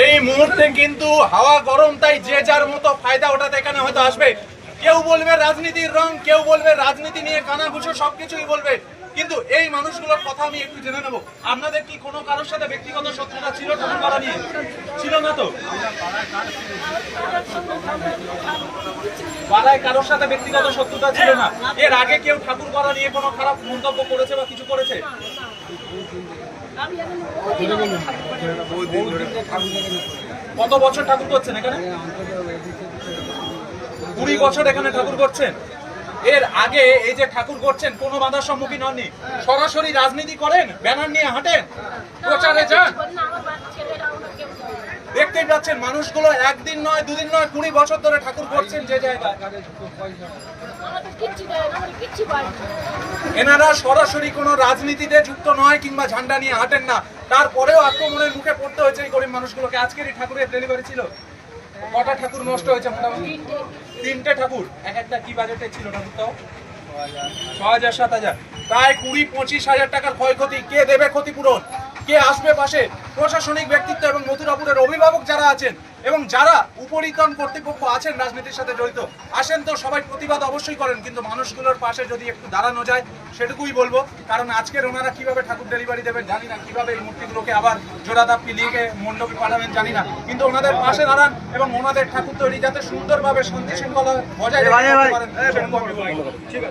এই মুহূর্তে কিন্তু হাওয়া গরম, তাই যে যার মতো ফায়দা ওঠাতে এখানে হয়তো আসবে। কেউ বলবে রাজনীতির রং, কেউ বলবে রাজনীতি নিয়ে কানাঘুষো, সবকিছুই বলবে। কিন্তু এই মানুষগুলোর কথা আমি একটু জেনে নেবো। আপনাদের কি কোনো কারোর সাথে ব্যক্তিগত শত্রুতা ছিল ঠাকুর করা নিয়ে? ছিল না তো? পাড়ায় কারোর সাথে ব্যক্তিগত শত্রুতা ছিল না? এর আগে কেউ ঠাকুর করা নিয়ে কোনো খারাপ মন্তব্য করেছে বা কিছু করেছে? কত বছর ঠাকুর করছেন এখানে? 20 বছর এখানে ঠাকুর করছেন। এর আগে এই যে ঠাকুর করছেন কোনো বাধার সম্মুখীন হননি? সরাসরি রাজনীতি করেন, ব্যানার নিয়ে হাঁটেন, প্রচারে যান? দেখতেই পাচ্ছেন মানুষগুলো একদিন নয়, দুদিন নয়, 20 বছর ধরে ঠাকুর করছেন যে জায়গায়। এনারা সরাসরি কোনো রাজনীতিতে যুক্ত নয় কিংবা ঝান্ডা নিয়ে হাঁটেন না, তারপরেও আক্রমণের মুখে পড়তে হয়েছে এই গরিব মানুষগুলোকে। আজকেরই ঠাকুরের ডেলিভারি ছিল, কটা ঠাকুর নষ্ট হয়েছে? মোটামুটি 3টে ঠাকুর। এক একটা কি বাজেটে ছিল ঠাকুরটাও? 6,000 7,000, প্রায় 20-25 হাজার টাকার ক্ষয়ক্ষতি। কে দেবে ক্ষতিপূরণ? কে আসবে পাশে? প্রশাসনিক ব্যক্তিত্ব এবং মথুরাপুরের অভিভাবক যারা আছেন এবং যারা উপরিতন কর্তৃপক্ষ আছেন রাজনীতির সাথে জড়িত, আসেন তো সবাই প্রতিবাদ অবশ্যই করেন, কিন্তু মানুষগুলোর পাশে যদি একটু দাঁড়ানো যায় সেটুকুই বলবো। কারণ আজকের ওনারা কিভাবে ঠাকুর ডেলিভারি দেবেন জানি না, কিভাবে এই মূর্তিগুলোকে আবার জোড়াদাপ পিলিয়ে মণ্ডপে পাঠাবেন জানি না, কিন্তু ওনাদের পাশে দাঁড়ান এবং ওনাদের ঠাকুর তৈরি যাতে সুন্দরভাবে শান্তি শৃঙ্খলা বজায় রাখতে পারেন। ঠিক আছে।